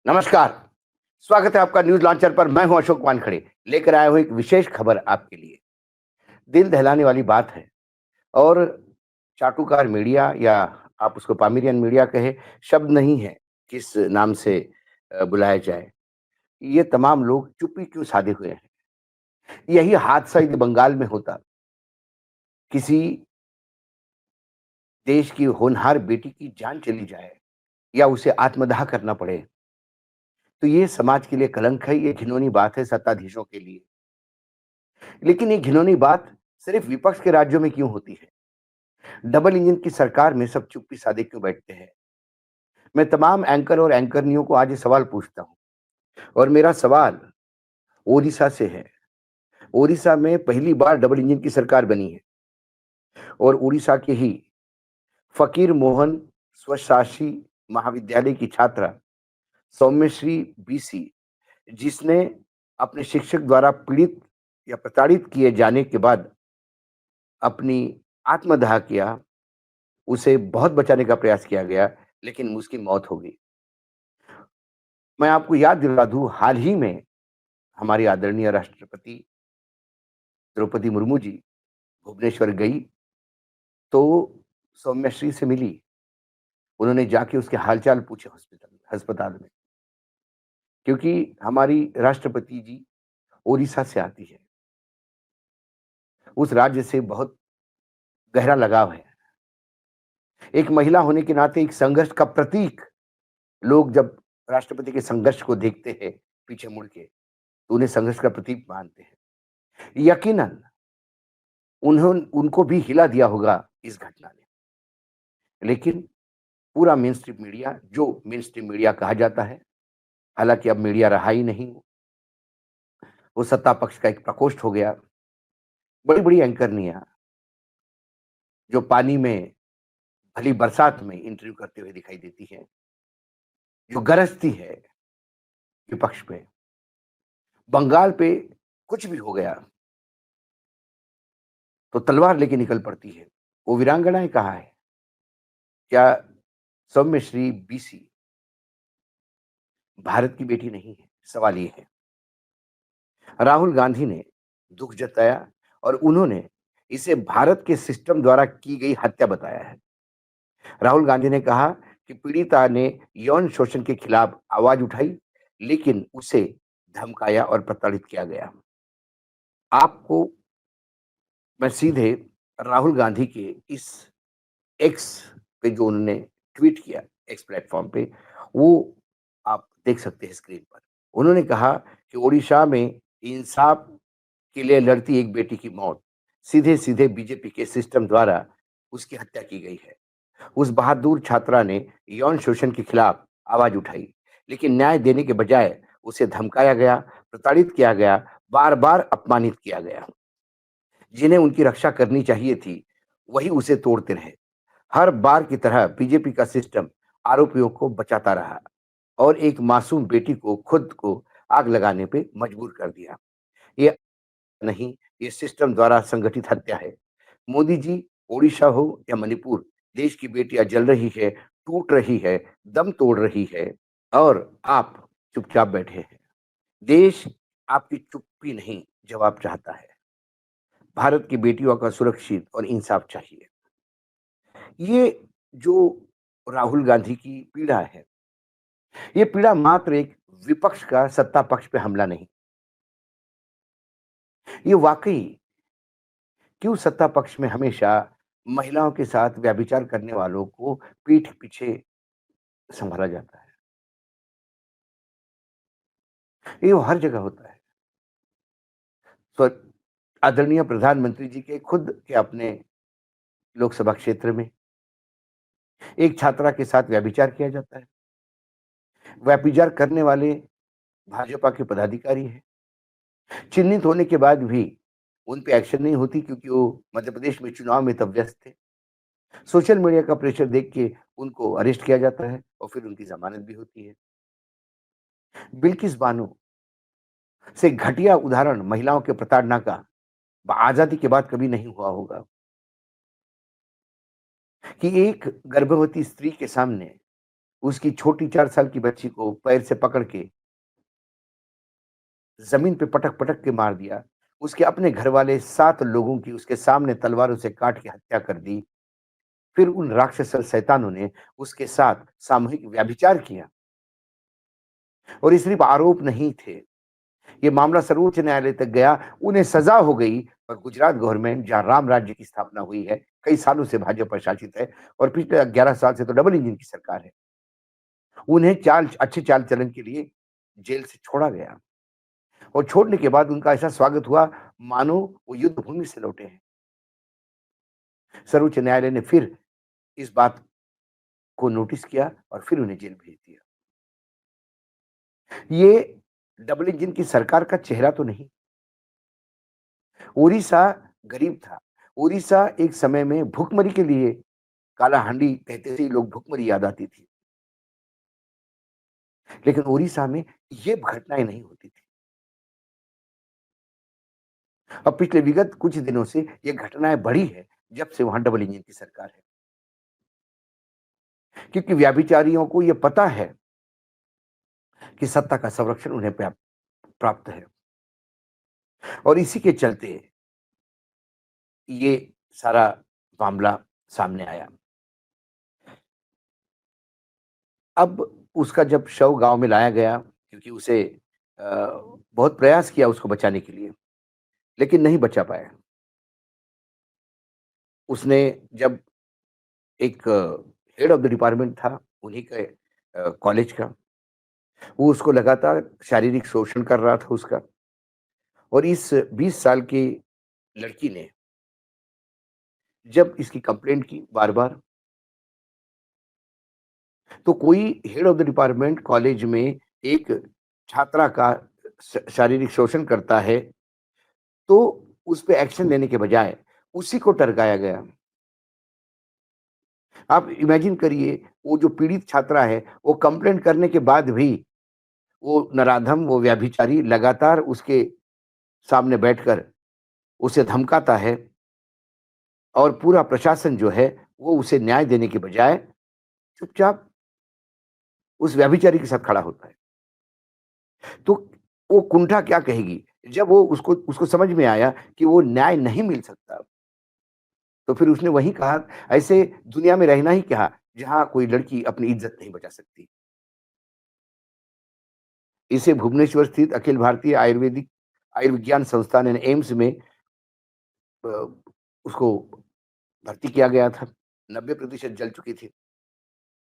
नमस्कार। स्वागत है आपका न्यूज लॉन्चर पर। मैं हूं अशोक वानखड़े, लेकर आया हूं एक विशेष खबर आपके लिए। दिल दहलाने वाली बात है। और चाटुकार मीडिया या आप उसको पामिरियन मीडिया कहे, शब्द नहीं है किस नाम से बुलाया जाए। ये तमाम लोग चुप्पी क्यों साधे हुए हैं? यही हादसा यदि बंगाल में होता, किसी देश की होनहार बेटी की जान चली जाए या उसे आत्मदाह करना पड़े, तो ये समाज के लिए कलंक है, ये घिनौनी बात है सत्ताधीशों के लिए। लेकिन ये घिनौनी बात सिर्फ विपक्ष के राज्यों में क्यों होती है? डबल इंजन की सरकार में सब चुप्पी साधे क्यों बैठते हैं? मैं तमाम एंकर और एंकरनियों को आज ये सवाल पूछता हूं। और मेरा सवाल ओडिशा से है। ओडिशा में पहली बार डबल इंजन की सरकार बनी है और उड़ीसा के ही फकीर मोहन स्वशासी महाविद्यालय की छात्रा सौम्यश्री बीसी, जिसने अपने शिक्षक द्वारा पीड़ित या प्रताड़ित किए जाने के बाद अपनी आत्मदाह किया। उसे बहुत बचाने का प्रयास किया गया, लेकिन उसकी मौत हो गई। मैं आपको याद दिला दूं, हाल ही में हमारी आदरणीय राष्ट्रपति द्रौपदी मुर्मू जी भुवनेश्वर गई, तो सौम्यश्री से मिली। उन्होंने जाके उसके हालचाल पूछे अस्पताल में, क्योंकि हमारी राष्ट्रपति जी ओडिशा से आती है। उस राज्य से बहुत गहरा लगाव है। एक महिला होने के नाते एक संघर्ष का प्रतीक। लोग जब राष्ट्रपति के संघर्ष को देखते हैं पीछे मुड़ के, तो उन्हें संघर्ष का प्रतीक मानते हैं। यकीनन उनको भी हिला दिया होगा इस घटना ने। लेकिन पूरा मेन स्ट्रीम मीडिया, जो मेन स्ट्रीम मीडिया कहा जाता है, हालांकि अब मीडिया रहा ही नहीं, वो सत्ता पक्ष का एक प्रकोष्ठ हो गया। बड़ी बड़ी एंकरनियां जो पानी में भली बरसात में इंटरव्यू करते हुए दिखाई देती है, जो गरजती है विपक्ष पे, बंगाल पे कुछ भी हो गया तो तलवार लेके निकल पड़ती है। वो वीरांगनाएं कहाँ है? क्या सौम्यश्री बीसी भारत की बेटी नहीं है? सवाल ये है। राहुल गांधी ने दुख जताया और उन्होंने इसे भारत के सिस्टम द्वारा की गई हत्या बताया है। राहुल गांधी ने कहा कि पीड़िता ने यौन शोषण के खिलाफ आवाज उठाई, लेकिन उसे धमकाया और प्रताड़ित किया गया। आपको मैं सीधे राहुल गांधी के इस एक्स पे जो उन्होंने ट्वीट किया, एक्स प्लेटफॉर्म पे, वो आप देख सकते हैं स्क्रीन पर। उन्होंने कहा कि ओडिशा में इंसाफ के लिए लड़ती एक बेटी की मौत सीधे सीधे बीजेपी के सिस्टम द्वारा उसकी हत्या की गई है। उस बहादुर छात्रा ने यौन शोषण के खिलाफ आवाज उठाई, लेकिन न्याय देने के बजाय उसे धमकाया गया, प्रताड़ित किया गया, बार बार अपमानित किया गया। जिन्हें उनकी रक्षा करनी चाहिए थी, वही उसे तोड़ते रहे। हर बार की तरह बीजेपी का सिस्टम आरोपियों को बचाता रहा और एक मासूम बेटी को खुद को आग लगाने पे मजबूर कर दिया। ये नहीं, ये सिस्टम द्वारा संगठित हत्या है। मोदी जी, ओडिशा हो या मणिपुर, देश की बेटियां जल रही है, टूट रही है, दम तोड़ रही है, और आप चुपचाप बैठे हैं। देश आपकी चुप्पी नहीं जवाब चाहता है। भारत की बेटियों का सुरक्षित और इंसाफ चाहिए। ये जो राहुल गांधी की पीड़ा है, ये पीड़ा मात्र एक विपक्ष का सत्ता पक्ष पे हमला नहीं। ये वाकई क्यों सत्ता पक्ष में हमेशा महिलाओं के साथ व्यभिचार करने वालों को पीठ पीछे संभाला जाता है? ये वो हर जगह होता है। स्व आदरणीय प्रधानमंत्री जी के खुद के अपने लोकसभा क्षेत्र में एक छात्रा के साथ व्यभिचार किया जाता है। व्यभिचार करने वाले भाजपा के पदाधिकारी हैं। चिन्हित होने के बाद भी उन पे एक्शन नहीं होती, क्योंकि वो मध्य प्रदेश में चुनाव में तब व्यस्त थे। सोशल मीडिया का प्रेशर देख के उनको अरेस्ट किया जाता है और फिर उनकी जमानत भी होती है। बिल्किस बानो से घटिया उदाहरण महिलाओं के प्रताड़ना का आजादी के बाद कभी नहीं हुआ होगा, कि एक गर्भवती स्त्री के सामने उसकी छोटी 4 साल की बच्ची को पैर से पकड़ के ज़मीन पे पटक-पटक के मार दिया। उसके अपने घरवाले 7 लोगों की उसके सामने तलवारों से काट के हत्या कर दी। फिर उन राक्षस शैतानों ने उसके साथ सामूहिक व्यभिचार किया और ये सिर्फ़ आरोप नहीं थे। ये मामला सर्वोच्च न्यायालय तक गया, उन्हें सज़ा हो गई और गुजरात गवर्नमेंट जहाँ राम राज्य की स्थापना हुई है, कई सालों से भाजपा शासित है और पिछले 11 साल से तो डबल इंजन की सरकार है। उन्हें अच्छे चाल-चलन के लिए जेल से छोड़ा गया और छोड़ने के बाद उनका ऐसा स्वागत हुआ मानो वो युद्ध भूमि से लौटे हैं। सर्वोच्च न्यायालय ने फिर इस बात को नोटिस किया और फिर उन्हें जेल भेज दिया। ये डबल इंजन की सरकार का चेहरा तो नहीं। ओडिशा गरीब था। ओडिशा एक समय में भुखमरी के लिए काला हांडी कहते थे लोग, भुखमरी याद आती थी। लेकिन ओडिशा में ये घटनाएँ नहीं होती थी। अब पिछले विगत कुछ दिनों से ये घटनाएँ बढ़ी है, जब से वहाँ डबल इंजन की सरकार है। क्योंकि व्यभिचारियों को ये पता है कि सत्ता का संरक्षण उन्हें प्राप्त है और इसी के चलते ये सारा मामला सामने आया। अब उसका जब शव गाँव में लाया गया क्योंकि उसे बहुत प्रयास किया उसको बचाने के लिए, लेकिन नहीं बचा पाया। उसने जब एक हेड ऑफ द डिपार्टमेंट था उन्हीं के कॉलेज का, वो उसको लगातार शारीरिक शोषण कर रहा था उसका और इस 20 साल की लड़की ने जब इसकी कंप्लेंट की बार-बार, तो कोई head of the department college में एक छात्रा का शारीरिक शोषण करता है, तो उस पे एक्शन लेने के बजाय उसी को टरकाया गया। आप इमेजिन करिए, वो जो पीड़ित छात्रा है, वो कंप्लेंट करने के बाद भी वो नराधम, वो व्यभिचारी लगातार उसके सामने बैठकर उसे धमकाता है और पूरा प्रशासन जो है, वो उसे न्याय देने के बजाय चुपचाप उस व्यभिचारी के साथ खड़ा होता है। तो वो कुंठा क्या कहेगी? जब वो उसको उसको समझ में आया कि वो न्याय नहीं मिल सकता, तो फिर उसने वहीं कहा, ऐसे दुनिया में रहना ही क्या, जहाँ कोई लड़की अपनी इज़्ज़त नहीं बचा सकती। इसे भुवनेश्वर स्थित अखिल भारतीय आयुर्विज्ञान संस्थान यानी एम्स में अ, उसको भर्ती किया गया था। 90% जल चुकी थी।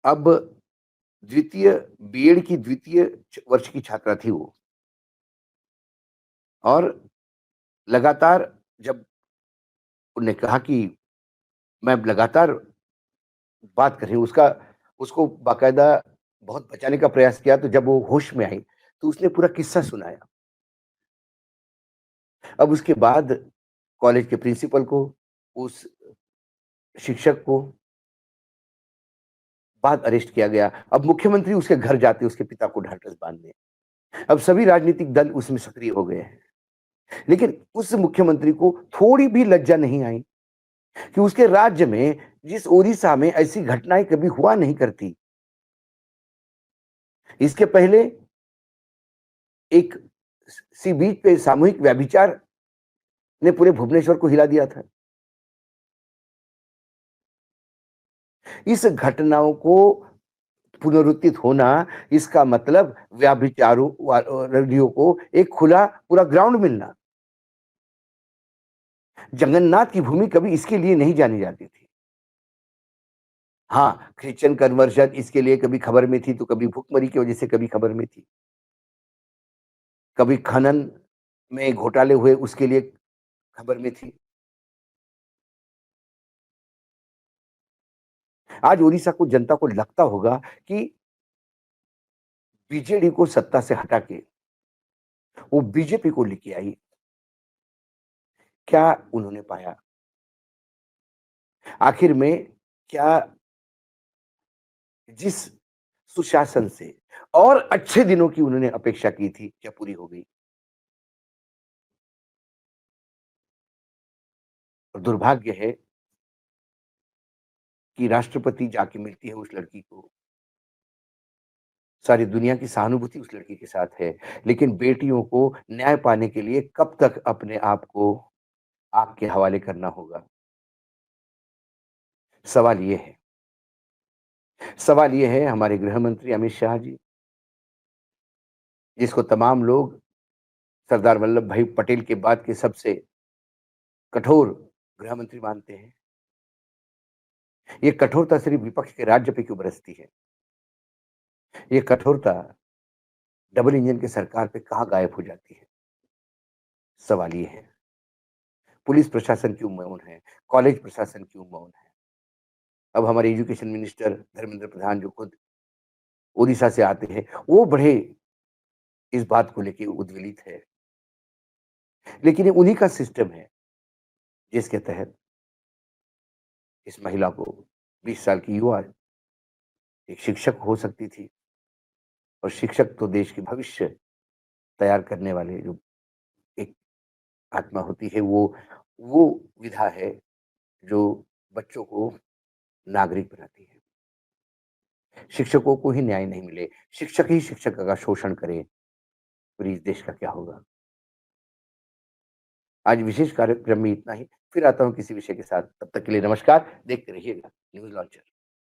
अब द्वितीय बीएड की द्वितीय वर्ष की छात्रा थी वो और लगातार जब उन्होंने कहा कि मैं लगातार बात कर रही हूँ, उसको बाकायदा बहुत बचाने का प्रयास किया, तो जब वो होश में आई, तो उसने पूरा किस्सा सुनाया। अब उसके बाद कॉलेज के प्रिंसिपल को, उस शिक्षक को बाद अरेस्ट किया गया। अब मुख्यमंत्री उसके घर जाते उसके पिता को ढाढ़स बाँधने। अब सभी राजनीतिक दल उसमें सक्रिय हो गए हैं। लेकिन उस मुख्यमंत्री को थोड़ी भी लज्जा नहीं आई कि उसके राज्य में, जिस ओडिशा में ऐसी घटनाएँ कभी हुआ नहीं करती। इसके पहले एक सी बीच पे सामूहिक व्यभिचार ने पूरे भुवनेश्वर को हिला दिया था। इस घटनाओं को पुनरुत्थित होना, इसका मतलब रदियों को एक खुला पूरा ग्राउंड मिलना। जगन्नाथ की भूमि कभी इसके लिए नहीं जानी जाती थी। हाँ, क्रिश्चियन कन्वर्शन इसके लिए कभी खबर में थी, तो कभी भुखमरी की वजह से कभी खबर में थी। कभी खनन में घोटाले हुए उसके लिए खबर में थी। आज ओडिशा को जनता को लगता होगा कि बीजेडी को सत्ता से हटा के वो बीजेपी को लेके आई। क्या उन्होंने पाया? आखिर में क्या जिस सुशासन से और अच्छे दिनों की उन्होंने अपेक्षा की थी, क्या पूरी हो गई? और दुर्भाग्य है कि राष्ट्रपति जाके मिलती है उस लड़की को सारी दुनिया की सहानुभूति उस लड़की के साथ है, लेकिन बेटियों को न्याय पाने के लिए कब तक अपने आप को आग के हवाले करना होगा? सवाल ये है। सवाल ये है हमारे गृह मंत्री अमित शाह जी, जिसको तमाम लोग सरदार वल्लभ भाई पटेल के बाद के सबसे कठोर गृह मंत्री मानते हैं। ये कठोरता सिर्फ विपक्ष के राज्य पे क्यों बरसती है? ये कठोरता डबल इंजन की सरकार पे कहाँ गायब हो जाती है? सवाल ये है। पुलिस प्रशासन क्यों मौन है? कॉलेज प्रशासन क्यों मौन है? अब हमारे एजुकेशन मिनिस्टर धर्मेंद्र प्रधान जो खुद ओडिशा से आते हैं, वो बड़े इस बात को लेके उद्वेलित है। लेकिन ये उन्हीं का सिस्टम है, जिसके तहत इस महिला को 20 साल की युवा एक शिक्षक हो सकती थी और शिक्षक तो देश के भविष्य तैयार करने वाले जो एक आत्मा होती है, वो विधा है जो बच्चों को नागरिक बनाती है। शिक्षकों को ही न्याय नहीं मिले, शिक्षक ही शिक्षक का शोषण करे, फिर इस देश का क्या होगा? आज विशेष कार्यक्रम में इतना ही, फिर आता हूँ किसी विषय के साथ, तब तक के लिए नमस्कार, देखते रहिएगा न्यूज़ लॉन्चर।